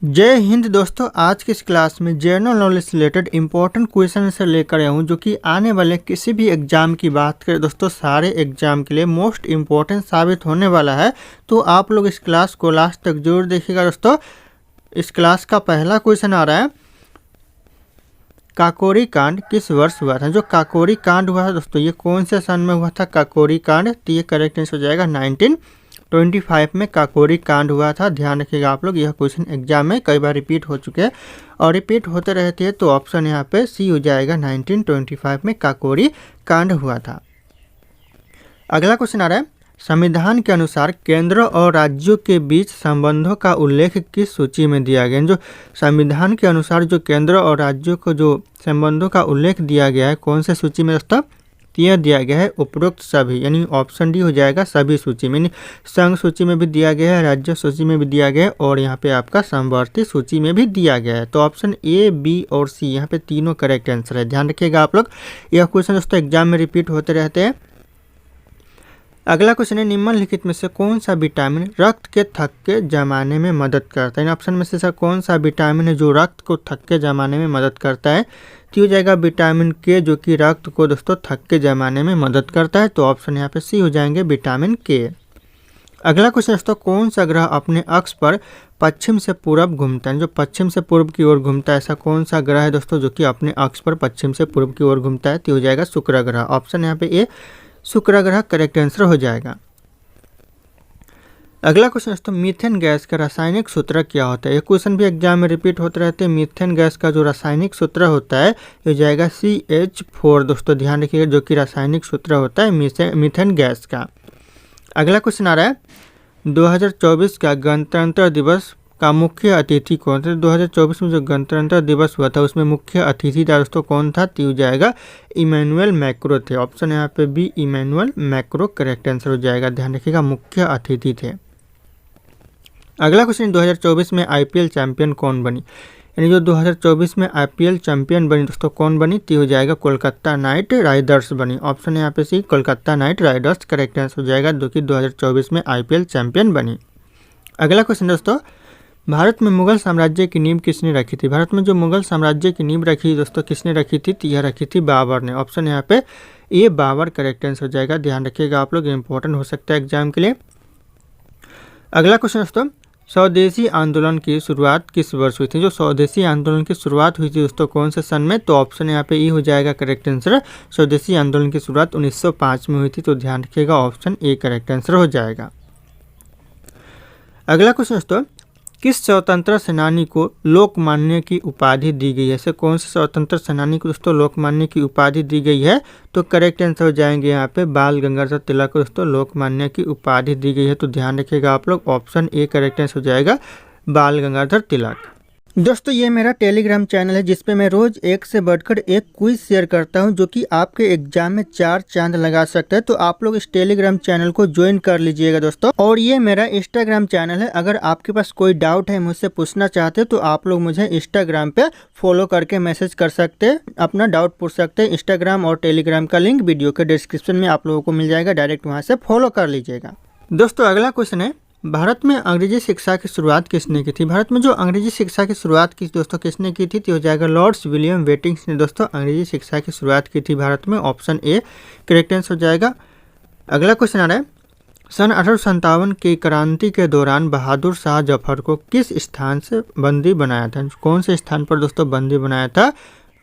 जय हिंद दोस्तों। आज की इस क्लास में जनरल नॉलेज से रिलेटेड इंपॉर्टेंट क्वेश्चन से लेकर आया हूँ जो कि आने वाले किसी भी एग्जाम की बात करें दोस्तों, सारे एग्जाम के लिए मोस्ट इम्पॉर्टेंट साबित होने वाला है। तो आप लोग इस क्लास को लास्ट तक जरूर देखिएगा दोस्तों। इस क्लास का पहला क्वेश्चन आ रहा है, काकोरी कांड किस वर्ष हुआ था। जो काकोरी कांड हुआ था दोस्तों, ये कौन से सन में हुआ था काकोरी कांड? तो ये करेक्ट आंसर हो जाएगा 1925 में काकोरी कांड हुआ था। ध्यान रखिएगा आप लोग, यह क्वेश्चन एग्जाम में कई बार रिपीट हो चुके हैं और रिपीट होते रहते हैं, तो ऑप्शन यहाँ पे सी हो जाएगा, 1925 में काकोरी कांड हुआ था। अगला क्वेश्चन आ रहा है, संविधान के अनुसार केंद्र और राज्यों के बीच संबंधों का उल्लेख किस सूची में दिया गया है। जो संविधान के अनुसार जो केंद्र और राज्यों को जो संबंधों का उल्लेख दिया गया है, कौन से सूची में दोस्तों? यह दिया गया है उपरोक्त सभी, यानी ऑप्शन डी हो जाएगा सभी सूची में। यानी संघ सूची में भी दिया गया है, राज्य सूची में भी दिया गया है और यहाँ पे आपका समवर्ती सूची में भी दिया गया है। तो ऑप्शन ए, बी और सी यहाँ पे तीनों करेक्ट आंसर है। ध्यान रखिएगा आप लोग, यह क्वेश्चन दोस्तों एग्जाम में रिपीट होते रहते हैं। अगला क्वेश्चन है, निम्नलिखित में से कौन सा विटामिन रक्त के थक्के जमाने में मदद करता है। इन ऑप्शन में से सर कौन सा विटामिन है जो रक्त को थक्के जमाने में मदद करता है? तो हो जाएगा विटामिन के, जो कि रक्त को दोस्तों थक्के जमाने में मदद करता है। तो ऑप्शन यहाँ पे सी हो जाएंगे, विटामिन के। अगला क्वेश्चन दोस्तों, कौन सा ग्रह अपने अक्ष पर पश्चिम से पूर्व घूमता है। जो पश्चिम से पूर्व की ओर घूमता है, ऐसा कौन सा ग्रह है दोस्तों जो कि अपने अक्ष पर पश्चिम से पूर्व की ओर घूमता है? तो हो जाएगा शुक्र ग्रह। ऑप्शन यहाँ पे ए, शुक्र ग्रह करेक्ट आंसर हो जाएगा। अगला क्वेश्चन दोस्तों, मीथेन गैस का रासायनिक सूत्र क्या होता है। ये क्वेश्चन भी एग्जाम में रिपीट होते रहते हैं। मीथेन गैस का जो रासायनिक सूत्र होता है ये जाएगा CH4 दोस्तों। ध्यान रखिएगा, जो कि रासायनिक सूत्र होता है मीथेन गैस का। अगला क्वेश्चन आ रहा है, 2024 का गणतंत्र दिवस का मुख्य अतिथि कौन था। 2024 में जो गणतंत्र दिवस हुआ था उसमें मुख्य अतिथि था दोस्तों कौन था? तो जाएगा इमैनुअल मैक्रो थे। ऑप्शन यहाँ पे B, Emmanuel Macron correct answer हो जाएगा। ध्यान रखिएगा, मुख्य अतिथि थे। अगला क्वेश्चन, 2024 में IPL चैंपियन कौन बनी। यानी जो 2024 में IPL चैंपियन बनी दोस्तों कौन बनी? तो हो जाएगा कोलकाता नाइट राइडर्स बनी। ऑप्शन यहाँ पे C, Kolkata Knight Riders correct answer हो जाएगा, जो कि 2024 में IPL चैंपियन बनी। अगला क्वेश्चन दोस्तों, भारत में मुगल साम्राज्य की नींव किसने रखी थी। भारत में जो मुगल साम्राज्य की नींव रखी दोस्तों किसने रखी थी? तो यह रखी थी बाबर ने। ऑप्शन यहाँ पे ए, बाबर करेक्ट आंसर हो जाएगा। ध्यान रखिएगा आप लोग, इंपॉर्टेंट हो सकता है एग्जाम के लिए। अगला क्वेश्चन दोस्तों, स्वदेशी आंदोलन की शुरुआत किस वर्ष हुई थी। जो स्वदेशी आंदोलन की शुरुआत हुई थी दोस्तों कौन से सन में? तो ऑप्शन यहाँ पे ई हो जाएगा करेक्ट आंसर। स्वदेशी आंदोलन की शुरुआत 1905 में हुई थी। तो ध्यान रखिएगा, ऑप्शन ए करेक्ट आंसर हो जाएगा। अगला क्वेश्चन दोस्तों, किस स्वतंत्र सेनानी को लोकमान्य की उपाधि दी गई है। ऐसे कौन से स्वतंत्र सेनानी को दोस्तों लोकमान्य की उपाधि दी गई है? तो करेक्ट आंसर हो जाएंगे यहाँ पे बाल गंगाधर तिलक को दोस्तों लोकमान्य की उपाधि दी गई है। तो ध्यान रखिएगा आप लोग, ऑप्शन ए करेक्ट आंसर हो जाएगा, बाल गंगाधर तिलक। दोस्तों ये मेरा टेलीग्राम चैनल है जिसपे मैं रोज एक से बढ़कर एक क्विज शेयर करता हूं जो कि आपके एग्जाम में 4 चांद लगा सकता है। तो आप लोग इस टेलीग्राम चैनल को ज्वाइन कर लीजिएगा दोस्तों। और ये मेरा इंस्टाग्राम चैनल है, अगर आपके पास कोई डाउट है मुझसे पूछना चाहते हैं तो आप लोग मुझे इंस्टाग्राम पे फॉलो करके मैसेज कर सकते हैं, अपना डाउट पूछ सकते हैं। इंस्टाग्राम और टेलीग्राम का लिंक वीडियो के डिस्क्रिप्शन में आप लोगों को मिल जाएगा, डायरेक्ट वहाँ से फॉलो कर लीजिएगा। दोस्तों अगला क्वेश्चन है, भारत में अंग्रेजी शिक्षा की शुरुआत किसने की थी। भारत में जो अंग्रेजी शिक्षा की शुरुआत की दोस्तों किसने की थी? तो हो जाएगा लॉर्ड्स विलियम वेटिंग्स ने दोस्तों अंग्रेजी शिक्षा की शुरुआत की थी भारत में। ऑप्शन ए करेक्ट आंसर हो जाएगा। अगला क्वेश्चन आ रहा है, सन 1857 की क्रांति के दौरान बहादुर शाह जफर को किस स्थान से बंदी बनाया था। कौन से स्थान पर दोस्तों बंदी बनाया था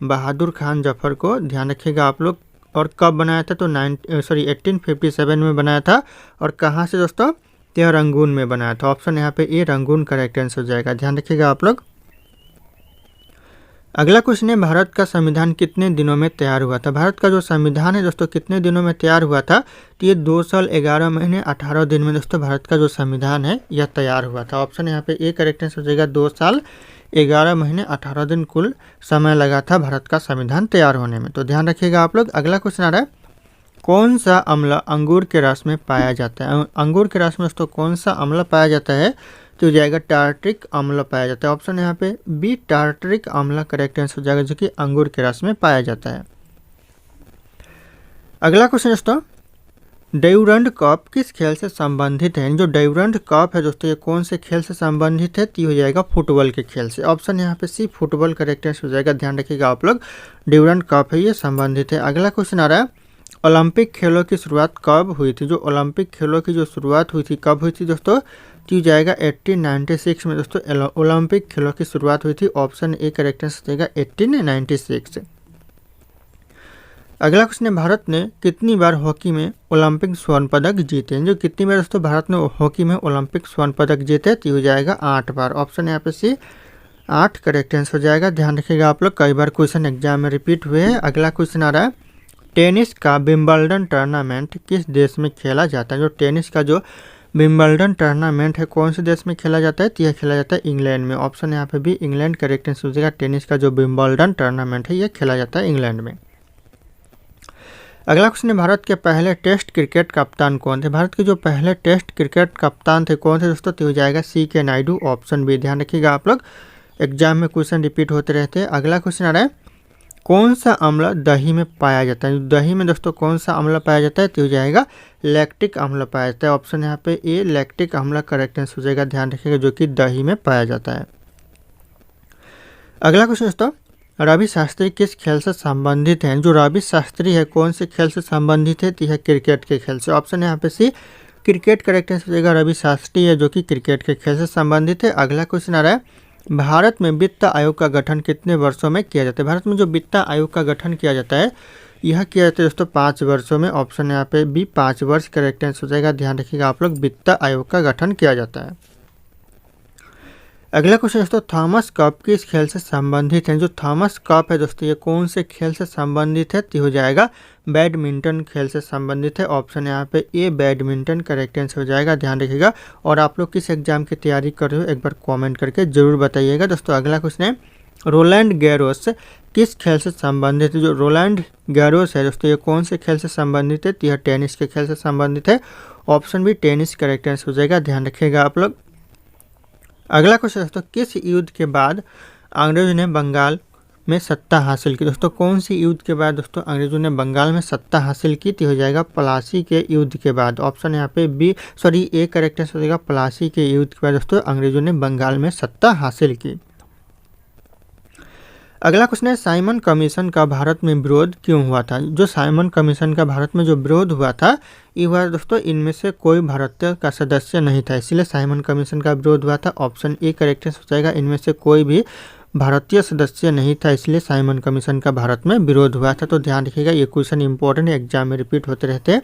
बहादुर खान जफर को? ध्यान रखिएगा आप लोग, और कब बनाया था? तो 1857 में बनाया था। और कहाँ से दोस्तों? यह रंगून में बनाया था। ऑप्शन यहाँ पे ए, रंगून करेक्ट आंसर हो जाएगा। ध्यान रखिएगा आप लोग। अगला क्वेश्चन है, भारत का संविधान कितने दिनों में तैयार हुआ था। भारत का जो संविधान है दोस्तों कितने दिनों में तैयार हुआ था? तो ये 2 साल 11 महीने 18 दिन में दोस्तों भारत का जो संविधान है यह तैयार हुआ था। ऑप्शन यहाँ पे ए करेक्ट आंसर हो जाएगा, 2 साल 11 महीने 18 दिन कुल समय लगा था भारत का संविधान तैयार होने में। तो ध्यान रखिएगा आप लोग। अगला क्वेश्चन आ रहा है, कौन सा अम्ल अंगूर के रस में पाया जाता है। अंगूर के रस में दोस्तों कौन सा अम्ल पाया जाता है? तो जाएगा टार्ट्रिक अम्ल पाया जाता है। ऑप्शन यहाँ पे बी, टार्ट्रिक अम्ल करेक्ट आंसर हो जाएगा, जो कि अंगूर के रस में पाया जाता है। अगला क्वेश्चन दोस्तों, ड्यूरंड कप किस खेल से संबंधित है? जो ड्यूरंड कप है दोस्तों ये कौन से खेल से संबंधित है? तो ये हो जाएगा फुटबॉल के खेल से। ऑप्शन यहाँ पे सी फुटबॉल करेक्ट आंसर हो जाएगा। ध्यान रखिएगा आप लोग, ड्यूरंड कप है ये संबंधित है। अगला क्वेश्चन आ रहा है, ओलंपिक खेलों की शुरुआत कब हुई थी? जो ओलंपिक खेलों की जो शुरुआत हुई थी कब हुई थी दोस्तों? तो हो जाएगा 1896 में दोस्तों ओलंपिक खेलों की शुरुआत हुई थी। ऑप्शन ए करेक्ट आंसर हो जाएगा 1896। अगला क्वेश्चन है, भारत ने कितनी बार हॉकी में ओलंपिक स्वर्ण पदक जीते हैं? जो कितनी बार दोस्तों भारत ने हॉकी में ओलंपिक स्वर्ण पदक जीते? तो हो जाएगा 8 बार। ऑप्शन यहाँ पे सी 8 करेक्ट आंसर हो जाएगा। ध्यान रखिएगा आप लोग, कई बार क्वेश्चन एग्जाम में रिपीट हुए हैं। अगला क्वेश्चन आ रहा है, टेनिस का विंबलडन टूर्नामेंट किस देश में खेला जाता है? जो टेनिस का जो विंबलडन टूर्नामेंट है कौन से देश में खेला जाता है? तो यह खेला जाता है इंग्लैंड में। ऑप्शन यहाँ पे भी इंग्लैंड करेक्ट आंसर हो जाएगा। टेनिस का जो विंबलडन टूर्नामेंट है यह खेला जाता है इंग्लैंड में। अगला क्वेश्चन है, भारत के पहले टेस्ट क्रिकेट कप्तान कौन थे? भारत के जो पहले टेस्ट क्रिकेट कप्तान थे कौन थे दोस्तों? तो हो जाएगा सी.के. नायडू। Option B. ध्यान रखिएगा आप लोग, एग्जाम में क्वेश्चन रिपीट होते रहते हैं। अगला क्वेश्चन आ रहा है, कौन सा अम्ल दही में पाया जाता है? दही में दोस्तों कौन सा अम्ल पाया जाता है? तो हो जाएगा लैक्टिक अम्ल पाया जाता है। ऑप्शन यहाँ पे ए लैक्टिक अम्ल करेक्ट आंसर हो जाएगा। ध्यान रखिएगा, जो कि दही में पाया जाता है। अगला क्वेश्चन दोस्तों, रवि शास्त्री किस खेल से संबंधित हैं? जो रवि शास्त्री है कौन से खेल से संबंधित है? तो यह क्रिकेट के खेल से। ऑप्शन यहाँ पे सी क्रिकेट करेक्ट आंसर हो जाएगा। रवि शास्त्री है जो कि क्रिकेट के खेल से संबंधित है। अगला क्वेश्चन आ रहा है, भारत में वित्त आयोग का गठन कितने वर्षों में किया जाता है? भारत में जो वित्त आयोग का गठन किया जाता है यह किया जाता है दोस्तों 5 वर्षों में। ऑप्शन यहाँ पे भी 5 वर्ष करेक्ट आंसर हो जाएगा। ध्यान रखिएगा आप लोग, वित्त आयोग का गठन किया जाता है। अगला क्वेश्चन दोस्तों, थॉमस कप किस खेल से संबंधित है? जो थॉमस कप है दोस्तों ये कौन से खेल से संबंधित है? तो हो जाएगा बैडमिंटन खेल से संबंधित है। ऑप्शन यहाँ पे ए बैडमिंटन करेक्ट आंसर हो जाएगा। ध्यान रखिएगा। और आप लोग किस एग्जाम की तैयारी कर रहे हो एक बार कमेंट करके जरूर बताइएगा। दोस्तों अगला क्वेश्चन है, रोलैंड गैरोस किस खेल से संबंधित है? जो रोलैंड गैरोस है दोस्तों ये कौन से खेल से संबंधित है? तो यह टेनिस के खेल से संबंधित है। ऑप्शन भी टेनिस करेक्ट आंसर हो जाएगा। ध्यान रखिएगा आप लोग। अगला क्वेश्चन दोस्तों, किस युद्ध के बाद अंग्रेजों ने बंगाल में सत्ता हासिल की? दोस्तों कौन सी युद्ध के बाद दोस्तों अंग्रेजों ने बंगाल में सत्ता हासिल की? तो हो जाएगा प्लासी के युद्ध के बाद। ऑप्शन यहाँ पे बी ए करेक्ट आंसर हो जाएगा। प्लासी के युद्ध के बाद दोस्तों अंग्रेजों ने बंगाल में सत्ता हासिल की। अगला क्वेश्चन है, साइमन कमीशन का भारत में विरोध क्यों हुआ था? जो साइमन कमीशन का भारत में जो विरोध हुआ था ये हुआ दोस्तों इनमें से कोई भारतीय का सदस्य नहीं था, इसलिए साइमन कमीशन का विरोध हुआ था। ऑप्शन ए करेक्ट हो जाएगा। इनमें से कोई भी भारतीय सदस्य नहीं था इसलिए साइमन कमीशन का भारत में विरोध हुआ था। तो ध्यान रखिएगा, ये क्वेश्चन इंपॉर्टेंट है, एग्जाम में रिपीट होते रहते हैं।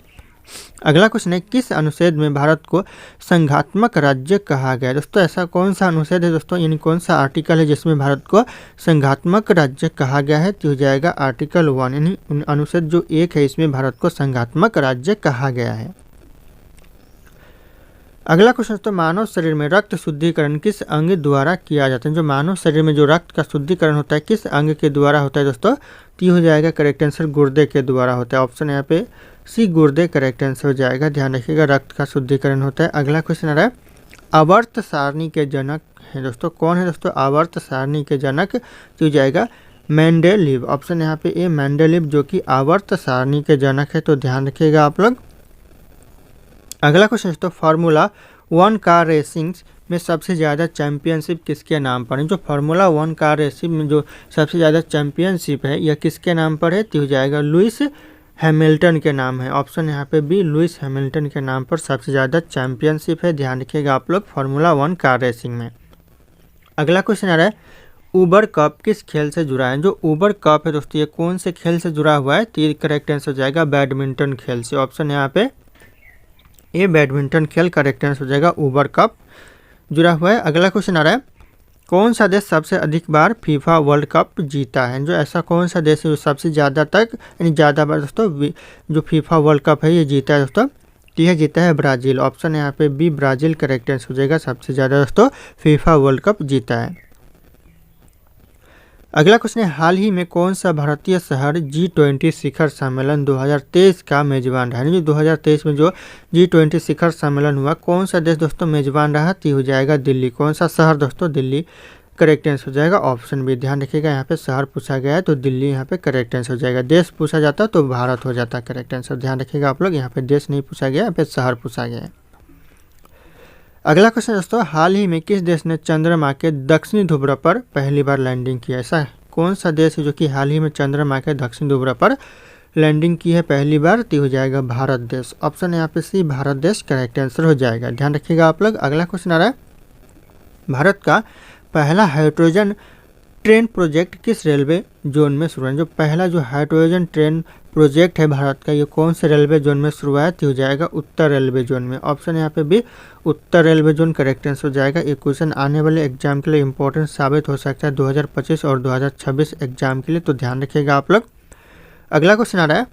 अगला क्वेश्चन है, किस अनुच्छेद में भारत को संघात्मक राज्य कहा गया? दोस्तों ऐसा कौन सा अनुच्छेद है दोस्तों, यानी कौन सा आर्टिकल है जिसमें भारत को संघात्मक राज्य कहा गया है? तो हो जाएगा आर्टिकल 1, यानी अनुच्छेद जो 1 है इसमें भारत को संघात्मक राज्य कहा गया है। अगला क्वेश्चन दोस्तों, मानव शरीर में रक्त शुद्धिकरण किस अंग द्वारा किया जाता है? जो मानव शरीर में जो रक्त का शुद्धिकरण होता है किस अंग के द्वारा होता है दोस्तों? तो हो जाएगा करेक्ट आंसर गुर्दे के द्वारा होता है। ऑप्शन यहाँ पे सी गुर्दे करेक्ट आंसर हो जाएगा। ध्यान रखिएगा, रक्त का शुद्धिकरण होता है। अगला क्वेश्चन आ रहा है, आवर्त सारणी के जनक है दोस्तों कौन है दोस्तों? आवर्त सारणी के जनक तो हो जाएगा मेंडेलीव। ऑप्शन यहाँ पे ए मेंडेलीव जो कि आवर्त सारणी के जनक है। तो ध्यान रखिएगा आप लोग। अगला क्वेश्चन दोस्तों, फार्मूला 1 कार रेसिंग में सबसे ज़्यादा चैंपियनशिप किसके नाम पर है? जो फार्मूला 1 कार रेसिंग में जो सबसे ज़्यादा चैंपियनशिप है यह किसके नाम पर है? तो हो जाएगा लुइस हैमिल्टन के नाम है। ऑप्शन यहाँ पे बी लुइस हैमिल्टन के नाम पर सबसे ज़्यादा चैंपियनशिप है। ध्यान रखिएगा आप लोग फार्मूला 1 कार रेसिंग में। अगला क्वेश्चन आ रहा है, उबर कप किस खेल से जुड़ा है? जो उबर कप है दोस्तों ये कौन से खेल से जुड़ा हुआ है? तो ये करेक्ट आंसर हो जाएगा बैडमिंटन खेल से। ऑप्शन यहाँ पे ये बैडमिंटन खेल करेक्ट आंसर हो जाएगा, उबर कप जुड़ा हुआ है। अगला क्वेश्चन आ रहा है, कौन सा देश सबसे अधिक बार फीफा वर्ल्ड कप जीता है? जो ऐसा कौन सा देश है जो सबसे ज़्यादा तक यानी ज़्यादा बार दोस्तों जो फीफा वर्ल्ड कप है ये जीता है दोस्तों? तो यह जीता है ब्राज़ील। ऑप्शन यहाँ पे बी ब्राज़ील करेक्ट आंसर हो जाएगा, सबसे ज़्यादा दोस्तों फीफा वर्ल्ड कप जीता है। अगला क्वेश्चन है, हाल ही में कौन सा भारतीय शहर G20 शिखर सम्मेलन 2023 का मेजबान रहा? जो 2023 में जो G20 शिखर सम्मेलन हुआ कौन सा देश दोस्तों मेजबान रहा? तो हो जाएगा दिल्ली। कौन सा शहर दोस्तों? दिल्ली करेक्ट आंसर हो जाएगा ऑप्शन बी। ध्यान रखिएगा यहाँ पे शहर पूछा गया है तो दिल्ली यहाँ पे करेक्ट आंसर हो जाएगा। देश पूछा जाता तो भारत हो जाता करेक्ट आंसर। ध्यान रखिएगा आप लोग, यहाँ पे देश नहीं पूछा गया, यहाँ पे शहर पूछा गया है। अगला क्वेश्चन दोस्तों, हाल ही में किस देश ने चंद्रमा के दक्षिणी ध्रुव पर पहली बार लैंडिंग की? ऐसा कौन सा देश है जो कि हाल ही में चंद्रमा के दक्षिणी ध्रुव पर लैंडिंग की है पहली बार? तो हो जाएगा भारत देश। ऑप्शन यहाँ पे सी भारत देश करेक्ट आंसर हो जाएगा। ध्यान रखिएगा आप लोग। अगला क्वेश्चन आ रहा है, भारत का पहला हाइड्रोजन ट्रेन प्रोजेक्ट किस रेलवे जोन में शुरू है? जो पहला जो हाइड्रोजन ट्रेन प्रोजेक्ट है भारत का, ये कौन से रेलवे जोन में शुरू है? तो हो जाएगा उत्तर रेलवे जोन में। ऑप्शन यहाँ पे भी उत्तर रेलवे जोन करेक्ट आंसर हो जाएगा। ये क्वेश्चन आने वाले एग्जाम के लिए इंपॉर्टेंट साबित हो सकता है 2025 और 2026 एग्जाम के लिए, तो ध्यान रखिएगा आप लोग। अगला क्वेश्चन आ रहा है,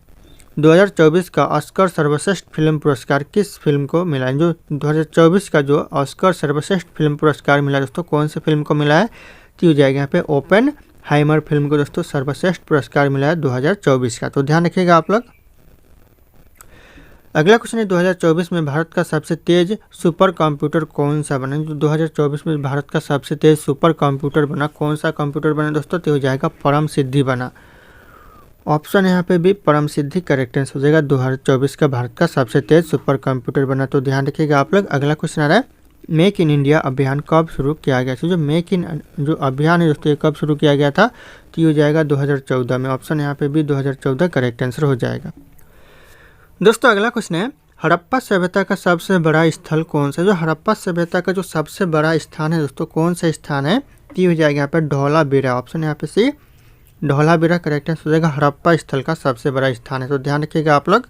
2024 का ऑस्कर सर्वश्रेष्ठ फिल्म पुरस्कार किस फिल्म को मिला है? जो 2024 का जो ऑस्कर सर्वश्रेष्ठ फिल्म पुरस्कार मिला दोस्तों, कौन से फिल्म को मिला है? तो हो जाएगा यहाँ पे ओपेनहाइमर फिल्म को दोस्तों सर्वश्रेष्ठ पुरस्कार मिला है 2024 का, तो ध्यान रखिएगा आप लोग। अगला क्वेश्चन है, 2024 में भारत का सबसे तेज सुपर कंप्यूटर कौन सा बना? जो 2024 में भारत का सबसे तेज सुपर कंप्यूटर बना, कौन सा कंप्यूटर बना दोस्तों? तो हो जाएगा परम सिद्धि बना। ऑप्शन यहाँ पे भी परम सिद्धि करेक्ट आंसर हो जाएगा। 2024 का भारत का सबसे तेज सुपर कंप्यूटर बना, तो ध्यान रखिएगा आप लोग। अगला क्वेश्चन आ रहा है, मेक इन इंडिया अभियान कब शुरू किया गया था? जो मेक इन जो अभियान है दोस्तों, ये कब शुरू किया गया था? तो ये हो जाएगा 2014 में। ऑप्शन यहाँ पे भी 2014 करेक्ट आंसर हो जाएगा। दोस्तों अगला क्वेश्चन है, हड़प्पा सभ्यता का सबसे बड़ा स्थल कौन सा? जो हड़प्पा सभ्यता का जो सबसे बड़ा स्थान है दोस्तों, कौन सा स्थान है? तो ये हो जाएगा यहाँ पे धौलावीरा। ऑप्शन यहाँ पे सी धौलावीरा करेक्ट आंसर हो जाएगा। हड़प्पा स्थल का सबसे बड़ा स्थान है, तो ध्यान रखिएगा आप लोग।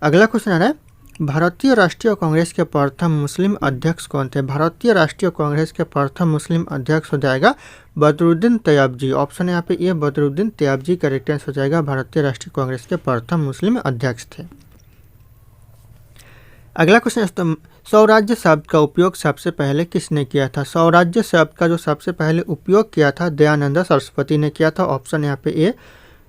अगला क्वेश्चन आ रहा है, भारतीय राष्ट्रीय कांग्रेस के प्रथम मुस्लिम अध्यक्ष कौन थे? भारतीय राष्ट्रीय कांग्रेस के प्रथम मुस्लिम अध्यक्ष हो जाएगा बदरुद्दीन तैयबजी। ऑप्शन यहाँ पे ये बदरुद्दीन तैयबजी करेक्ट आंसर हो जाएगा। भारतीय राष्ट्रीय कांग्रेस के प्रथम मुस्लिम अध्यक्ष थे। अगला क्वेश्चन दोस्तों, स्वराज्य शब्द का उपयोग सबसे पहले किसने किया था? स्वराज्य शब्द का जो सबसे पहले उपयोग किया था दयानंद सरस्वती ने किया था। ऑप्शन यहाँ पे ए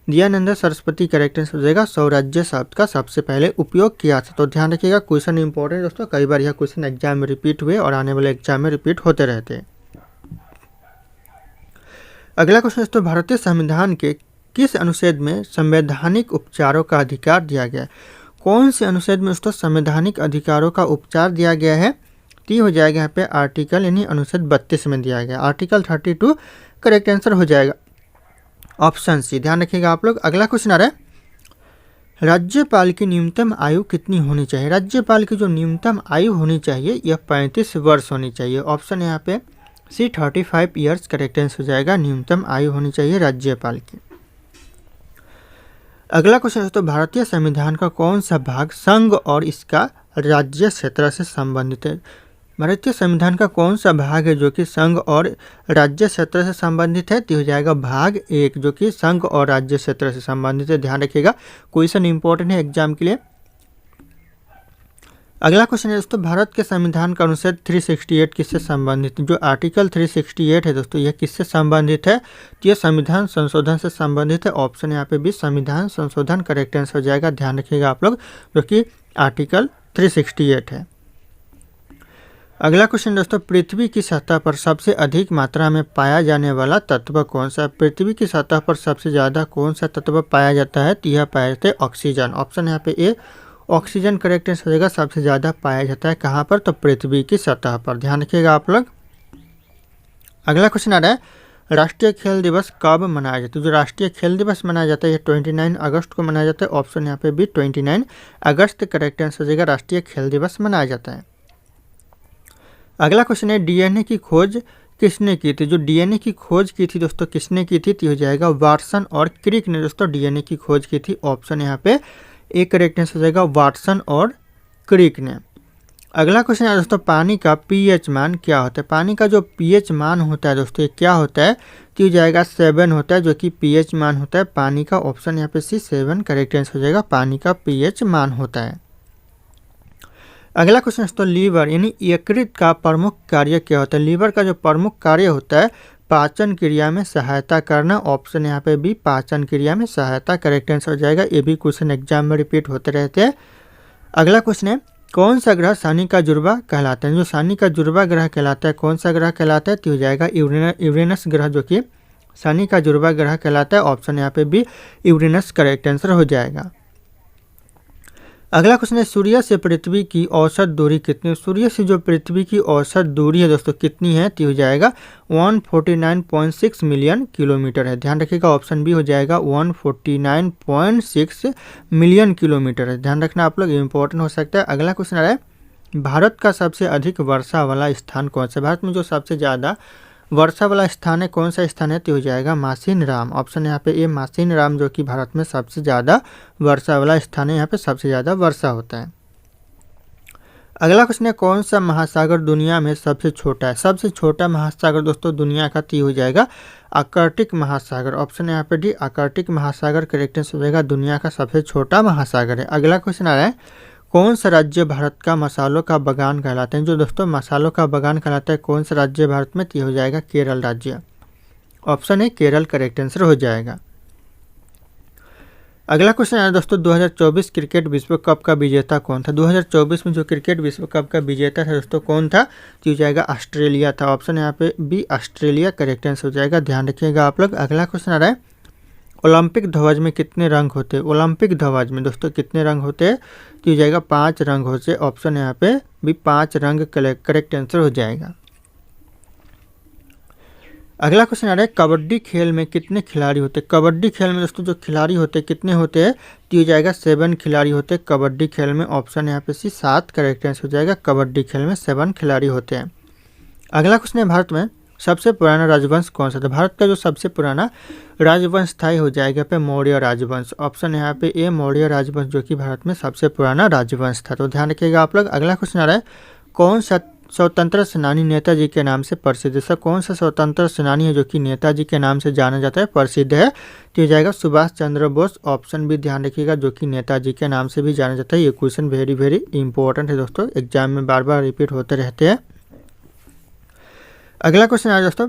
दयानंद सरस्वती करेक्ट आंसर हो जाएगा। स्वराज्य शब्द का सबसे पहले उपयोग किया था, तो ध्यान रखिएगा। क्वेश्चन इंपॉर्टेंट दोस्तों, कई बार यह क्वेश्चन एग्जाम में रिपीट हुए और आने वाले एग्जाम में रिपीट होते रहते हैं। अगला क्वेश्चन दोस्तों, भारतीय संविधान के किस अनुच्छेद में संवैधानिक उपचारों का अधिकार दिया गया है? कौन से अनुच्छेद में दोस्तों संवैधानिक अधिकारों का उपचार दिया गया है? ती हो जाएगा यहाँ पे आर्टिकल यानी अनुच्छेद 32 में दिया गया। आर्टिकल 32 करेक्ट आंसर हो जाएगा। ऑप्शन सी, ध्यान रखिएगा आप लोग। अगला क्वेश्चन आ रहा है, राज्यपाल की न्यूनतम आयु कितनी होनी चाहिए? राज्यपाल की जो न्यूनतम आयु होनी चाहिए यह 35 वर्ष होनी चाहिए। ऑप्शन यहाँ पे सी 35 ईयर्स करेक्ट आंसर हो जाएगा। न्यूनतम आयु होनी चाहिए राज्यपाल की। अगला क्वेश्चन दोस्तों, भारतीय संविधान का कौन सा भाग संघ और इसका राज्य क्षेत्र से संबंधित है? भारतीय संविधान का कौन सा भाग है जो कि संघ और राज्य क्षेत्र से संबंधित है? तो हो जाएगा भाग 1 जो कि संघ और राज्य क्षेत्र से संबंधित है। ध्यान रखिएगा, क्वेश्चन इंपॉर्टेंट है एग्जाम के लिए। अगला क्वेश्चन है दोस्तों, भारत के संविधान का अनुच्छेद 368 किससे संबंधित है? जो आर्टिकल 368 है दोस्तों, यह किससे संबंधित है? तो यह संविधान संशोधन से संबंधित है। ऑप्शन यहाँ पे भी संविधान संशोधन करेक्ट आंसर हो जाएगा। ध्यान रखिएगा आप लोग, जो कि आर्टिकल 368 है। अगला क्वेश्चन दोस्तों, पृथ्वी की सतह पर सबसे अधिक मात्रा में पाया जाने वाला तत्व कौन सा? पृथ्वी की सतह पर सबसे ज़्यादा कौन सा तत्व पाया जाता है? तो यह पाया जाता है ऑक्सीजन। ऑप्शन यहाँ पे ए ऑक्सीजन करेक्ट आंसर हो जाएगा। सबसे ज़्यादा पाया जाता है कहाँ पर? तो पृथ्वी की सतह पर। ध्यान रखिएगा आप लोग। अगला क्वेश्चन आ रहा है, राष्ट्रीय खेल दिवस कब मनाया जाता है? जो राष्ट्रीय खेल दिवस मनाया जाता है यह 29 अगस्त को मनाया जाता है। ऑप्शन यहाँ पे भी 29 अगस्त करेक्ट आंसर हो जाएगा। राष्ट्रीय खेल दिवस मनाया जाता है। अगला क्वेश्चन है, डीएनए की खोज किसने की थी? जो डीएनए की खोज की थी दोस्तों किसने की थी? तो हो जाएगा वाटसन और क्रिक ने दोस्तों डीएनए की खोज की थी। ऑप्शन यहाँ पे एक करेक्ट आंसर हो जाएगा, वाटसन और क्रिक ने। अगला क्वेश्चन है दोस्तों, पानी का पीएच मान क्या होता है? पानी का जो पीएच मान होता है दोस्तों ये क्या होता है? तो हो जाएगा 7 होता है, जो कि पीएच मान होता है पानी का। ऑप्शन यहाँ पे सी 7 करेक्ट आंसर हो जाएगा। पानी का पीएच मान होता है। अगला क्वेश्चन दोस्तों, लीवर यानी यकृत का प्रमुख कार्य क्या होता है? लीवर का जो प्रमुख कार्य होता है पाचन क्रिया में सहायता करना। ऑप्शन यहाँ पे भी पाचन क्रिया में सहायता करेक्ट आंसर हो जाएगा। ये भी क्वेश्चन एग्जाम में रिपीट होते रहते हैं। अगला क्वेश्चन है, कौन सा ग्रह शनि का जुड़वा कहलाता है? जो शनि का जुड़वा ग्रह कहलाता है कौन सा ग्रह कहलाता है? तो हो जाएगा यूरेनस ग्रह, जो कि शनि का जुड़वा ग्रह कहलाता है। ऑप्शन यहाँ पे बी यूरेनस करेक्ट आंसर हो जाएगा। अगला क्वेश्चन है सूर्य से पृथ्वी की औसत दूरी कितनी? सूर्य से जो पृथ्वी की औसत दूरी है दोस्तों कितनी है? तो हो जाएगा 149.6 मिलियन किलोमीटर है। ध्यान रखिएगा ऑप्शन बी हो जाएगा 149.6 मिलियन किलोमीटर है। ध्यान रखना आप लोग, इंपॉर्टेंट हो सकता है। अगला क्वेश्चन आ रहा है भारत का सबसे अधिक वर्षा वाला स्थान कौन सा? भारत में जो सबसे ज़्यादा वर्षा वाला स्थान है कौन सा स्थान है? तो हो जाएगा मासिन राम। ऑप्शन यहाँ पे ए मासिन राम, जो कि भारत में सबसे ज़्यादा वर्षा वाला स्थान है। यहाँ पे सबसे ज़्यादा वर्षा होता है। अगला क्वेश्चन है कौन सा महासागर दुनिया में सबसे छोटा है? सबसे छोटा महासागर दोस्तों दुनिया का तो हो जाएगा आर्कटिक महासागर। ऑप्शन यहाँ पे डी आर्कटिक महासागर करेक्ट आंसर हो जाएगा, दुनिया का सबसे छोटा महासागर है। अगला क्वेश्चन आ रहा है कौन सा राज्य भारत का मसालों का बागान कहलाता है? जो दोस्तों मसालों का बागान कहलाता है कौन सा राज्य भारत में? तो हो जाएगा केरल राज्य। ऑप्शन है केरल करेक्ट आंसर हो जाएगा। अगला क्वेश्चन है दोस्तों 2024 क्रिकेट विश्व कप का विजेता कौन था? 2024 में जो क्रिकेट विश्व कप का विजेता था दोस्तों कौन था? तो हो जाएगा ऑस्ट्रेलिया था। ऑप्शन यहाँ पे बी ऑस्ट्रेलिया करेक्ट आंसर हो जाएगा। ध्यान रखिएगा आप लोग। अगला क्वेश्चन आ रहा है ओलंपिक ध्वज में कितने रंग होते हैं? ओलंपिक ध्वज में दोस्तों कितने रंग होते हैं? तो हो जाएगा 5 रंग होते हैं। ऑप्शन यहाँ पे भी 5 रंग करेक्ट आंसर हो जाएगा। अगला क्वेश्चन आ रहा है कबड्डी खेल में कितने खिलाड़ी होते हैं? कबड्डी खेल में दोस्तों जो खिलाड़ी होते हैं कितने होते हैं? तो हो जाएगा 7 खिलाड़ी होते हैं कबड्डी खेल में। ऑप्शन यहाँ पे सी 7 करेक्ट आंसर हो जाएगा। कबड्डी खेल में 7 खिलाड़ी होते हैं। अगला क्वेश्चन है भारत में सबसे पुराना राजवंश कौन सा था? भारत का जो सबसे पुराना राजवंश था हो जाएगा पे मौर्य राजवंश। ऑप्शन यहाँ पे ए मौर्य राजवंश, जो कि भारत में सबसे पुराना राजवंश था। तो ध्यान रखिएगा आप लोग। अगला क्वेश्चन आ रहा है कौन सा स्वतंत्र सेनानी नेताजी के नाम से प्रसिद्ध है? सर कौन सा स्वतंत्र सेनानी है जो कि नेताजी के नाम से जाना जाता है, प्रसिद्ध है? तो हो जाएगा सुभाष चंद्र बोस। ऑप्शन भी ध्यान रखिएगा, जो कि नेताजी के नाम से भी जाना जाता है। ये क्वेश्चन वेरी वेरी इंपॉर्टेंट है दोस्तों, एग्जाम में बार बार रिपीट होते रहते हैं। अगला क्वेश्चन आ दोस्तों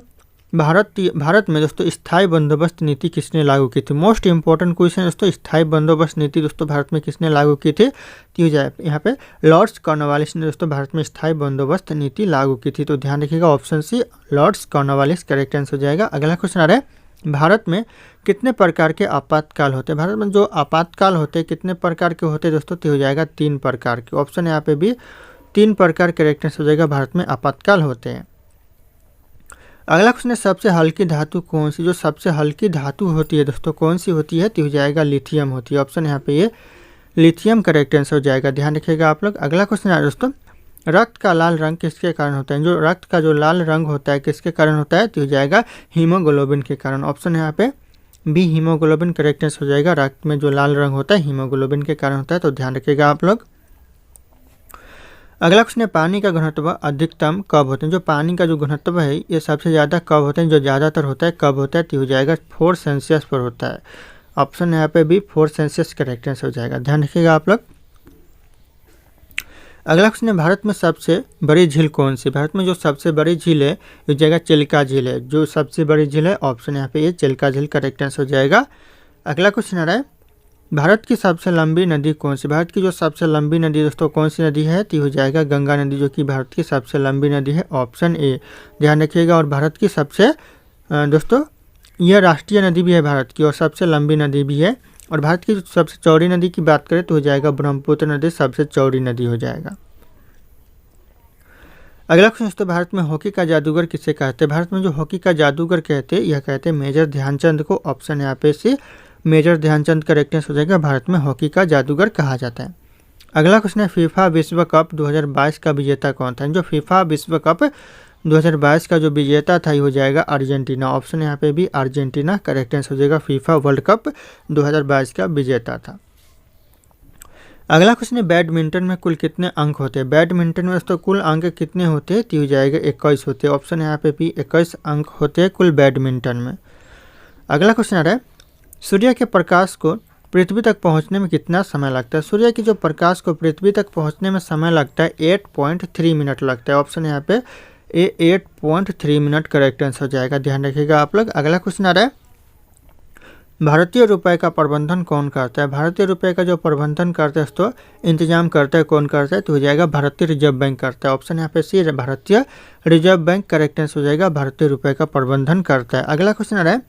भारत में दोस्तों स्थायी बंदोबस्त नीति किसने लागू की थी? मोस्ट इंपॉर्टेंट क्वेश्चन दोस्तों, स्थायी बंदोबस्त नीति दोस्तों भारत में किसने लागू की थी? तो हो जाए यहाँ पे लॉर्ड्स कॉर्नवालिस ने दोस्तों भारत में स्थायी बंदोबस्त नीति लागू की थी। तो ध्यान रखिएगा option C lords Cornwallis correct answer हो जाएगा। अगला क्वेश्चन आ रहा है भारत में कितने प्रकार के आपातकाल होते हैं? भारत में जो आपातकाल होते हैं कितने प्रकार के होते हैं दोस्तों? तो हो जाएगा 3 प्रकार के। ऑप्शन यहाँ पे भी 3 प्रकार करेक्ट आंसर हो जाएगा, भारत में आपातकाल होते हैं। अगला क्वेश्चन है सबसे हल्की धातु कौन सी? जो सबसे हल्की धातु होती है दोस्तों कौन सी होती है? तो हो जाएगा लिथियम होती है। ऑप्शन यहाँ पे ये लिथियम करेक्ट आंसर हो जाएगा। ध्यान रखिएगा आप लोग। अगला क्वेश्चन है दोस्तों रक्त का लाल रंग किसके कारण होता है? जो रक्त का जो लाल रंग होता है किसके कारण होता है? तो हो जाएगा हीमोग्लोबिन के कारण। ऑप्शन यहाँ पे बी हीमोग्लोबिन करेक्ट आंसर हो जाएगा। रक्त में जो लाल रंग होता है हीमोग्लोबिन के कारण होता है। तो ध्यान रखिएगा आप लोग। अगला क्वेश्चन है पानी का घनत्व अधिकतम कब होते हैं? जो पानी का जो घनत्व है ये सबसे ज़्यादा कब होते हैं? जो ज़्यादातर होता है कब होता है? तो हो जाएगा 4 सेल्सियस पर होता है। ऑप्शन यहाँ पे भी 4 सेल्सियस करेक्ट आंसर हो जाएगा। ध्यान रखिएगा आप लोग। अगला क्वेश्चन है भारत में सबसे बड़ी झील कौन सी? भारत में जो सबसे बड़ी झील है हो जाएगा चिल्का झील है। जो सबसे बड़ी झील है ऑप्शन यहाँ पे ये चिल्का झील करेक्ट आंसर हो जाएगा। अगला क्वेश्चन आ रहा है भारत की सबसे लंबी नदी कौन सी? भारत की जो सबसे लंबी नदी दोस्तों कौन सी नदी है? तो हो जाएगा गंगा नदी, जो कि भारत की सबसे लंबी नदी है। ऑप्शन ए ध्यान रखिएगा। और भारत की सबसे दोस्तों यह राष्ट्रीय नदी भी है भारत की और सबसे लंबी नदी भी है। और भारत की सबसे चौड़ी नदी की बात करें तो हो जाएगा ब्रह्मपुत्र नदी सबसे चौड़ी नदी हो जाएगा। अगला क्वेश्चन दोस्तों भारत में हॉकी का जादूगर किसे कहते हैं? भारत में जो हॉकी का जादूगर कहते हैं यह कहते हैं मेजर ध्यानचंद को। ऑप्शन यहाँ पे से मेजर ध्यानचंद करेक्ट आंसर हो जाएगा। भारत में हॉकी का जादूगर कहा जाता है। अगला क्वेश्चन है फीफा विश्व कप 2022 का विजेता कौन था? जो फीफा विश्व कप 2022 का जो विजेता था ये हो जाएगा अर्जेंटीना। ऑप्शन यहाँ पे भी अर्जेंटीना करेक्ट आंसर हो जाएगा। फीफा वर्ल्ड कप 2022 का विजेता था। अगला क्वेश्चन है बैडमिंटन में कुल कितने अंक होते हैं? बैडमिंटन में दोस्तों कुल अंक कितने होते हैं? तो हो जाएगा 21 होते हैं। ऑप्शन यहाँ पे भी 21 अंक होते हैं कुल बैडमिंटन में। अगला क्वेश्चन आ रहा है सूर्य के प्रकाश को पृथ्वी तक पहुंचने में कितना समय लगता है? सूर्य की जो प्रकाश को पृथ्वी तक पहुंचने में समय लगता है 8.3 मिनट लगता है। ऑप्शन यहाँ पे 8.3 मिनट करेक्ट आंसर हो जाएगा। ध्यान रखिएगा आप लोग। अगला क्वेश्चन आ रहा है भारतीय रुपए का प्रबंधन कौन करता है? भारतीय रुपए का जो प्रबंधन करता है दोस्तों, इंतजाम करता है, कौन करता है? तो हो जाएगा भारतीय रिजर्व बैंक करता है। ऑप्शन यहाँ पे सी है, भारतीय रिजर्व बैंक करेक्ट आंसर हो जाएगा, भारतीय रुपए का प्रबंधन करता है। अगला क्वेश्चन आ रहा है,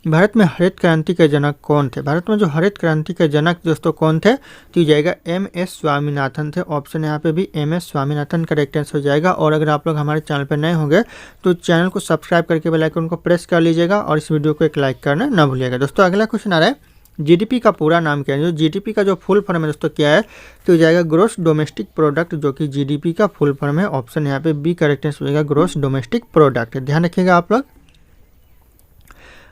भारत में हरित क्रांति के जनक कौन थे? भारत में जो हरित क्रांति के जनक दोस्तों कौन थे? तो हो जाएगा MS स्वामीनाथन थे। ऑप्शन यहाँ पे भी MS स्वामीनाथन करेक्ट आंसर हो जाएगा। और अगर आप लोग हमारे चैनल पर नए होंगे तो चैनल को सब्सक्राइब करके बेल आइकन को प्रेस कर लीजिएगा और इस वीडियो को एक लाइक करना ना भूलिएगा। दोस्तों अगला क्वेश्चन आ रहा है, GDP का पूरा नाम क्या है? जो GDP का जो फुल फॉर्म है दोस्तों क्या है? तो हो जाएगा ग्रोस डोमेस्टिक प्रोडक्ट, जो कि GDP का फुल फॉर्म है। ऑप्शन यहाँ पे बी करेक्ट आंसर हो जाएगा, ग्रोस डोमेस्टिक प्रोडक्ट। ध्यान रखिएगा आप लोग।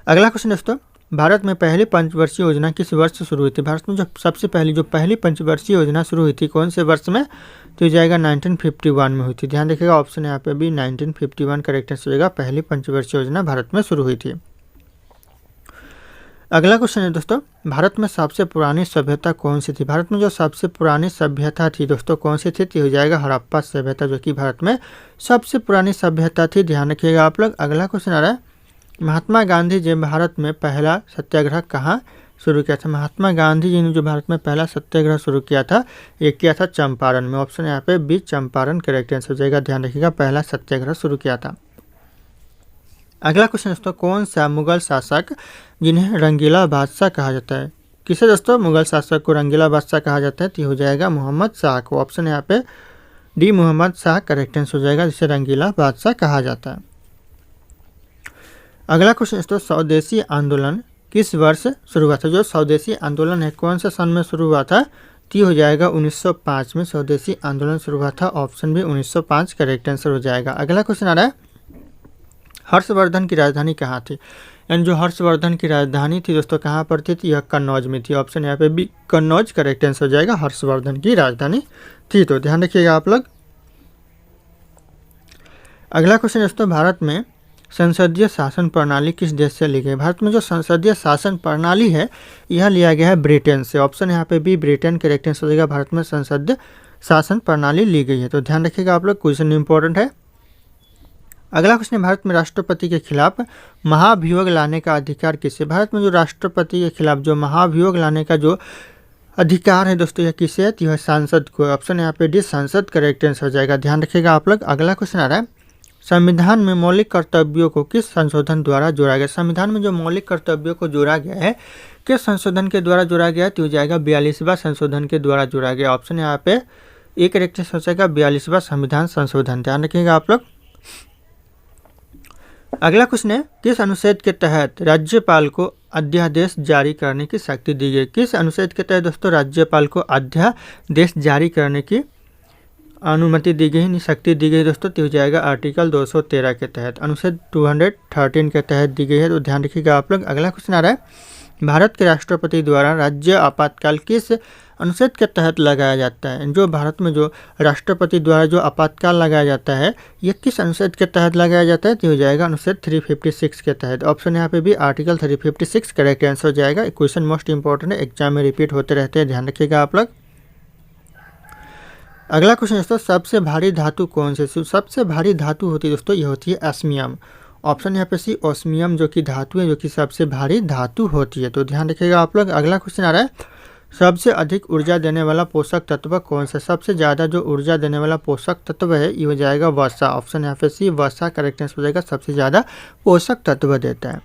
अगला क्वेश्चन दोस्तों, भारत में पहली पंचवर्षीय योजना किस वर्ष से शुरू हुई थी? भारत में जो सबसे पहली पंचवर्षीय योजना शुरू हुई थी कौन से वर्ष में? तो हो जाएगा 1951 में हुई थी। ध्यान रखिएगा, ऑप्शन यहाँ पे भी 1951 करेक्ट आंसर हो जाएगा, पहली पंचवर्षीय योजना भारत में शुरू हुई थी। अगला क्वेश्चन है दोस्तों, भारत में सबसे पुरानी सभ्यता कौन सी थी? भारत में जो सबसे पुरानी सभ्यता थी दोस्तों कौन सी थी? तो हो जाएगा हड़प्पा सभ्यता, जो कि भारत में सबसे पुरानी सभ्यता थी। ध्यान रखिएगा आप लोग। अगला क्वेश्चन आ रहा है, महात्मा गांधी जी भारत में पहला सत्याग्रह कहाँ शुरू किया था? महात्मा गांधी जी ने जो भारत में पहला सत्याग्रह शुरू किया था, ये किया था चंपारण में। ऑप्शन यहाँ पे बी चंपारण करेक्ट आंसर हो जाएगा। ध्यान रखिएगा, पहला सत्याग्रह शुरू किया था। अगला क्वेश्चन दोस्तों, कौन सा मुगल शासक जिन्हें रंगीला बादशाह कहा जाता है? किसे दोस्तों मुगल शासक को रंगीला बादशाह कहा जाता है? तो हो जाएगा मोहम्मद शाह को। ऑप्शन यहाँ पे D Mohammad Shah correct answer हो जाएगा, जिसे रंगीला बादशाह कहा जाता है। अगला क्वेश्चन दोस्तों, स्वदेशी आंदोलन किस वर्ष शुरू हुआ था? जो स्वदेशी आंदोलन है कौन से सन में शुरू हुआ था? तो हो जाएगा 1905 में स्वदेशी आंदोलन शुरू हुआ था। ऑप्शन भी 1905 करेक्ट आंसर हो जाएगा। अगला क्वेश्चन आ रहा है, हर्षवर्धन की राजधानी कहाँ थी? यानी जो हर्षवर्धन की राजधानी थी दोस्तों कहाँ पर थी? यह कन्नौज में थी। ऑप्शन यहाँ पे बी कन्नौज करेक्ट आंसर हो जाएगा, हर्षवर्धन की राजधानी थी। तो ध्यान रखिएगा आप लोग। अगला क्वेश्चन दोस्तों, भारत में संसदीय शासन प्रणाली किस देश से ली गई? भारत में जो संसदीय शासन प्रणाली है यह लिया गया है ब्रिटेन से। ऑप्शन यहाँ पे भी ब्रिटेन करेक्ट आंसर हो जाएगा, भारत में संसदीय शासन प्रणाली ली गई है। तो ध्यान रखिएगा आप लोग, क्वेश्चन इंपॉर्टेंट है। अगला क्वेश्चन है, भारत में राष्ट्रपति के खिलाफ महाभियोग लाने का अधिकार किसे? भारत में जो राष्ट्रपति के खिलाफ जो महाभियोग लाने का जो अधिकार है दोस्तों यह किसे है? यह सांसद को। ऑप्शन यहाँ पे डी सांसद करेक्ट आंसर हो जाएगा। ध्यान रखिएगा आप लोग। अगला क्वेश्चन आ रहा है, संविधान में मौलिक कर्तव्यों को किस संशोधन द्वारा जोड़ा गया? संविधान में जो मौलिक कर्तव्यों को जोड़ा गया है किस संशोधन के द्वारा जोड़ा गया है? तो हो जाएगा 42वां संशोधन के द्वारा जोड़ा गया। ऑप्शन यहाँ पे एक करेक्ट हो जाएगा, 42वां संविधान संशोधन। ध्यान रखिएगा आप लोग। अगला क्वेश्चन है, किस अनुच्छेद के तहत राज्यपाल को अध्यादेश जारी करने की शक्ति दी गई? किस अनुच्छेद के तहत दोस्तों राज्यपाल को अध्यादेश जारी करने की अनुमति दी गई, शक्ति दी गई दोस्तों? तो हो जाएगा आर्टिकल 213 के तहत, अनुच्छेद 213 के तहत दी गई है। तो ध्यान रखिएगा आप लोग। अगला क्वेश्चन आ रहा है, भारत के राष्ट्रपति द्वारा राज्य आपातकाल किस अनुच्छेद के तहत लगाया जाता है? जो भारत में जो राष्ट्रपति द्वारा जो आपातकाल लगाया जाता है यह किस अनुच्छेद के तहत लगाया जाता है? तो हो जाएगा अनुच्छेद 356 के तहत। ऑप्शन यहाँ पे भी आर्टिकल 356 करेक्ट आंसर हो जाएगा। क्वेश्चन मोस्ट इंपॉर्टेंट है, एग्जाम में रिपीट होते रहते हैं, ध्यान रखिएगा आप लोग। अगला क्वेश्चन दोस्तों, सबसे भारी धातु कौन से? सबसे भारी धातु होती है दोस्तों यह होती है ऑस्मियम। ऑप्शन यहाँ पे सी ऑस्मियम जो कि धातु है, जो कि सबसे भारी धातु होती है। तो ध्यान रखिएगा आप लोग। अगला क्वेश्चन आ रहा है, सबसे अधिक ऊर्जा देने वाला पोषक तत्व कौन सा? सबसे ज़्यादा जो ऊर्जा देने वाला पोषक तत्व है ये हो जाएगा वसा। ऑप्शन यहाँ पे सी वसा करेक्ट आंसर हो जाएगा, सबसे ज़्यादा पोषक तत्व देता है।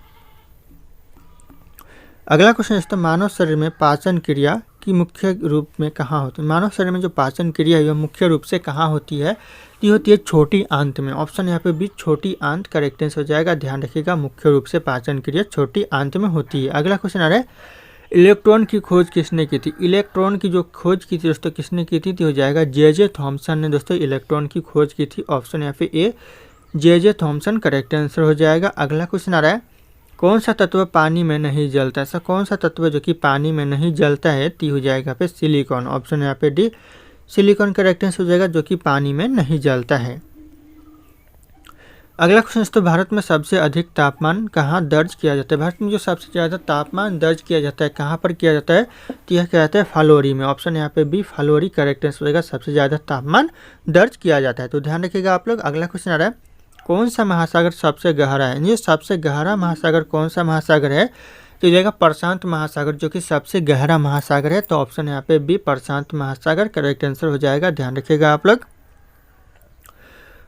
अगला क्वेश्चन दोस्तों, मानव शरीर में पाचन क्रिया की मुख्य रूप में कहाँ होती है? मानव शरीर में जो पाचन क्रिया है वह मुख्य रूप से कहाँ होती है? ये होती है छोटी आंत में। ऑप्शन यहाँ पे भी छोटी आंत करेक्ट आंसर हो जाएगा। ध्यान रखिएगा, मुख्य रूप से पाचन क्रिया छोटी आंत में होती है। अगला क्वेश्चन आ रहा है, इलेक्ट्रॉन की खोज किसने की थी? इलेक्ट्रॉन की जो खोज की थी दोस्तों किसने की थी? तो हो जाएगा जे थॉमसन ने दोस्तों इलेक्ट्रॉन की खोज की थी। ऑप्शन यहाँ पे ए जे थॉमसन करेक्ट आंसर हो जाएगा। अगला क्वेश्चन आ रहा है, कौन सा तत्व पानी में नहीं जलता? ऐसा कौन सा तत्व जो कि पानी में नहीं जलता है? ती हो जाएगा पे सिलिकॉन। ऑप्शन यहाँ पे डी सिलिकॉन करेक्ट आंसर हो जाएगा, जो कि पानी में नहीं जलता है। अगला क्वेश्चन दोस्तों, भारत में सबसे अधिक तापमान कहाँ दर्ज किया जाता है? भारत में जो सबसे ज़्यादा तापमान दर्ज किया जाता है कहाँ पर किया जाता है? तो यह कहते हैं फलोरी में। ऑप्शन यहाँ पे बी फलोरी करेक्ट आंसर हो जाएगा, सबसे ज़्यादा तापमान दर्ज किया जाता है। तो ध्यान रखिएगा आप लोग। अगला क्वेश्चन आ रहा है, कौन सा महासागर सबसे गहरा है? ये सबसे गहरा महासागर कौन सा महासागर है? तो हो जाएगा प्रशांत महासागर, जो कि सबसे गहरा महासागर है। तो ऑप्शन यहाँ पे बी प्रशांत महासागर करेक्ट आंसर हो जाएगा, ध्यान रखिएगा आप लोग।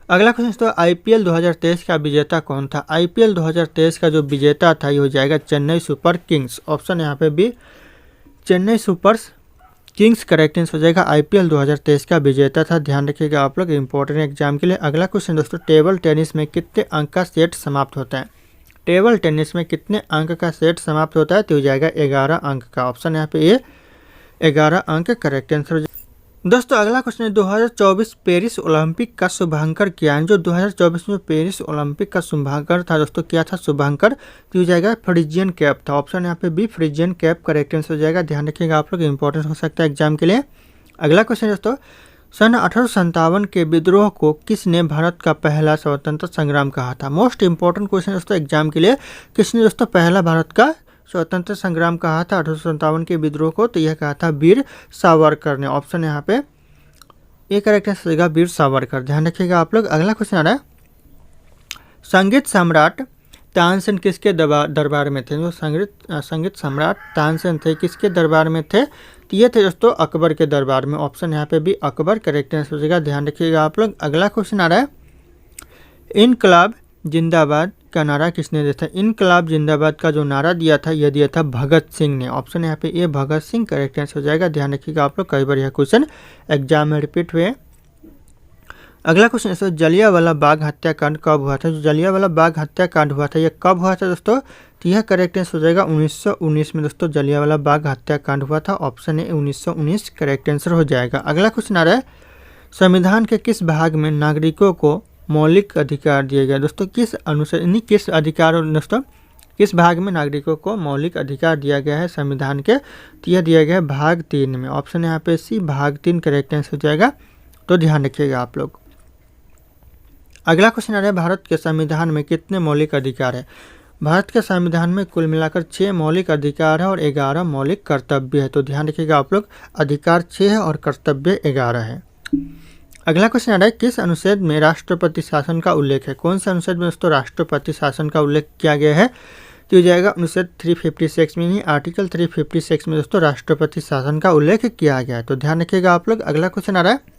अगला क्वेश्चन दोस्तों, आईपीएल 2023 का विजेता कौन था? आईपीएल 2023 का जो विजेता था ये हो जाएगा चेन्नई सुपर किंग्स। ऑप्शन यहाँ पे B Chennai super kings correct answer हो जाएगा, आईपीएल 2023 का विजेता था, ध्यान रखिएगा आप लोग इंपॉर्टेंट एग्जाम के लिए। अगला क्वेश्चन दोस्तों, टेबल टेनिस में कितने अंक का सेट समाप्त होता है? टेबल टेनिस में कितने अंक का सेट समाप्त होता है? तो हो जाएगा 11 अंक का। ऑप्शन यहाँ पे ए 11 अंक करेक्ट आंसर हो जाएगा। दोस्तों अगला क्वेश्चन है, 2024 पेरिस ओलंपिक का शुभांकर क्या है? जो 2024 में पेरिस ओलंपिक का शुभांकर था दोस्तों, क्या था शुभांकर? तो हो जाएगा फ्रिजियन कैप था। ऑप्शन यहाँ पे B Phrygian cap correct answer हो जाएगा, ध्यान रखिएगा आप लोग इंपॉर्टेंट हो सकता है एग्जाम के लिए। अगला क्वेश्चन दोस्तों, सन 1857 के विद्रोह को किसने भारत का पहला स्वतंत्र संग्राम कहा था? मोस्ट इंपॉर्टेंट क्वेश्चन दोस्तों एग्जाम के लिए, किसने दोस्तों पहला भारत का स्वतंत्र संग्राम कहा था 1857 के विद्रोह को? तो यह कहा था वीर सावरकर ने। ऑप्शन यहाँ पे ए करेक्ट आंसर होगा वीर सावरकर, ध्यान रखिएगा आप लोग। अगला क्वेश्चन आ रहा है, संगीत सम्राट तानसेन किसके दरबार में थे? जो संगीत सम्राट तानसेन थे किसके दरबार में थे? तो ये थे दोस्तों अकबर के दरबार में। ऑप्शन यहाँ पे भी अकबर करेक्ट आंसर हो जाएगा, ध्यान रखिएगा आप लोग। अगला क्वेश्चन आ रहा है, इनकलाब जिंदाबाद का नारा किसने दिया था? इनकलाब जिंदाबाद का जो नारा दिया था यह दिया था भगत सिंह ने। ऑप्शन यहाँ पे ये भगत सिंह करेक्ट आंसर हो जाएगा, ध्यान रखिएगा आप लोग, कई बार यह क्वेश्चन एग्जाम में रिपीट हुए। अगला क्वेश्चन है, जलियांवाला बाग हत्याकांड कब हुआ था? जो जलियांवाला बाग हत्याकांड हुआ था यह कब हुआ था दोस्तों? तो यह करेक्ट आंसर हो जाएगा 1919 में दोस्तों जलियांवाला बाग हत्याकांड हुआ था। ऑप्शन ए 1919 करेक्ट आंसर हो जाएगा। अगला क्वेश्चन आ रहा है, संविधान के किस भाग में नागरिकों को मौलिक अधिकार दिए गए? दोस्तों किस अनुच्छेद यानी किस अधिकार दोस्तों किस भाग में नागरिकों को मौलिक अधिकार दिया गया है संविधान के? तो यह दिया गया है भाग 3 में। ऑप्शन यहाँ पे सी भाग 3 करेक्ट आंसर हो जाएगा, तो ध्यान रखिएगा आप लोग। अगला क्वेश्चन आ रहा है, भारत के संविधान में कितने मौलिक अधिकार है? भारत के संविधान में कुल मिलाकर 6 मौलिक अधिकार है और 11 मौलिक कर्तव्य है, तो ध्यान रखिएगा आप लोग, अधिकार 6 है और कर्तव्य 11 है। अगला क्वेश्चन आ रहा है, किस अनुच्छेद में राष्ट्रपति शासन का उल्लेख है? कौन से अनुच्छेद में दोस्तों राष्ट्रपति शासन का उल्लेख किया गया है? तो हो जाएगा अनुच्छेद 356 में ही, आर्टिकल 356 में दोस्तों राष्ट्रपति शासन का उल्लेख किया गया है, तो ध्यान रखिएगा आप लोग। अगला क्वेश्चन आ रहा है,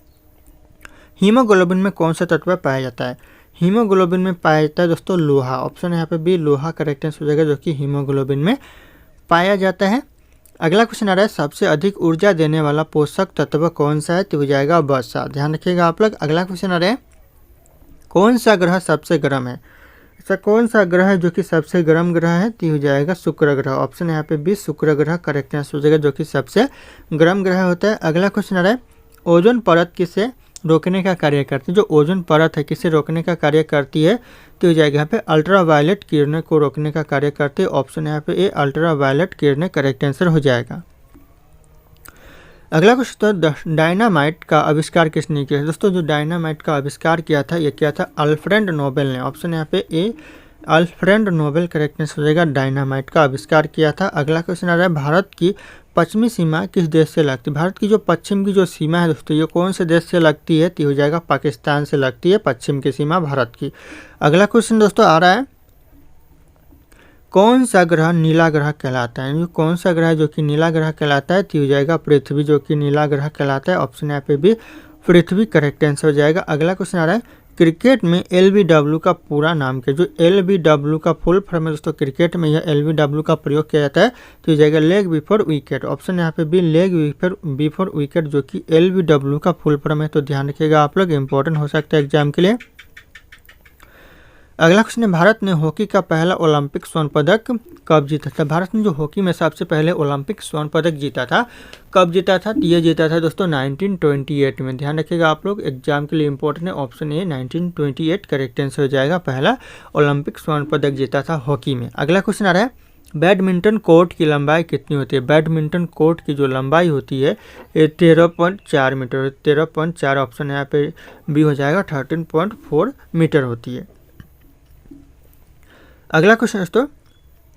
हीमोग्लोबिन में कौन सा तत्व पाया जाता है? हीमोग्लोबिन में पाया जाता है दोस्तों लोहा। ऑप्शन यहाँ पे भी लोहा करेक्ट आंसर हो जाएगा, जो कि हीमोग्लोबिन में पाया जाता है। अगला क्वेश्चन आ रहा है, सबसे अधिक ऊर्जा देने वाला पोषक तत्व कौन सा है? तो हो जाएगा वसा, ध्यान रखिएगा आप लोग। अगला क्वेश्चन आ रहा है, कौन सा ग्रह सबसे गर्म है? ऐसा कौन सा ग्रह है जो कि सबसे गर्म ग्रह है? तो हो जाएगा शुक्र ग्रह। ऑप्शन यहाँ पे भी शुक्र ग्रह करेक्ट आंसर हो जाएगा, जो कि सबसे गर्म ग्रह होता है। अगला क्वेश्चन आ रहा है, ओजोन परत किसे रोकने का कार्य करती है? जो ओजोन परत है किसे रोकने का कार्य करती है? तो हो जाएगा यहाँ पे अल्ट्रा वायलेट किरणें को रोकने का कार्य करते हैं। ऑप्शन यहाँ पे ए अल्ट्रा वायलेट किरणें करेक्ट आंसर हो जाएगा। अगला क्वेश्चन, डायनामाइट का आविष्कार किसने किया? दोस्तों जो डायनामाइट का आविष्कार किया था यह किया था अल्फ्रेड नोबेल ने। ऑप्शन यहाँ पे ए अल्फ्रेड नोबेल करेक्ट आंसर हो जाएगा, डायनामाइट का आविष्कार किया था। अगला क्वेश्चन आ रहा है, भारत की पश्चिमी सीमा किस देश से लगती है? भारत की जो पश्चिम की जो सीमा है दोस्तों ये कौन से देश से लगती है? तो हो जाएगा पाकिस्तान से लगती है पश्चिम की सीमा भारत की। अगला क्वेश्चन दोस्तों आ रहा है, कौन सा ग्रह नीला ग्रह कहलाता है? कौन सा ग्रह जो कि नीला ग्रह कहलाता है? तो हो जाएगा पृथ्वी, जो कि नीला ग्रह कहलाता है। ऑप्शन यहाँ पे भी पृथ्वी करेक्ट आंसर हो जाएगा। अगला क्वेश्चन आ रहा है, क्रिकेट में LBW का पूरा नाम क्या? जो LBW का फुल फॉर्म है दोस्तों, क्रिकेट में यह LBW का प्रयोग किया जाता है, तो हो जाएगा लेग बिफोर विकेट। ऑप्शन यहाँ पे भी लेग बिफोर विकेट, जो कि LBW का फुल फॉर्म है, तो ध्यान रखिएगा आप लोग, इंपॉर्टेंट हो सकता है एग्जाम के लिए। अगला क्वेश्चन है, भारत ने हॉकी का पहला ओलंपिक स्वर्ण पदक कब जीता था? भारत ने जो हॉकी में सबसे पहले ओलंपिक स्वर्ण पदक जीता था कब जीता था? ये जीता था दोस्तों 1928 में, ध्यान रखिएगा आप लोग, एग्जाम के लिए इंपॉर्टेंट है। ऑप्शन ए 1928 करेक्ट आंसर हो जाएगा, पहला ओलंपिक स्वर्ण पदक जीता था हॉकी में। अगला क्वेश्चन आ रहा है, बैडमिंटन कोर्ट की लंबाई कितनी होती है? बैडमिंटन कोर्ट की जो लंबाई होती है ये 13.4 मीटर, 13.4। ऑप्शन यहाँ पे बी हो जाएगा 13.4 मीटर होती है। अगला क्वेश्चन दोस्तों,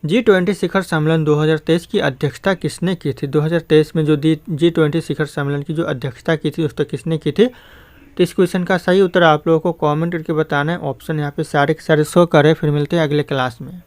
G20 शिखर सम्मेलन 2023 की अध्यक्षता किसने की थी? 2023 में जो G20 शिखर सम्मेलन की जो अध्यक्षता की थी दोस्तों किसने की थी? तो इस क्वेश्चन का सही उत्तर आप लोगों को कमेंट करके बताना है। ऑप्शन यहाँ पे सारे के सारे शो करे। फिर मिलते हैं अगले क्लास में।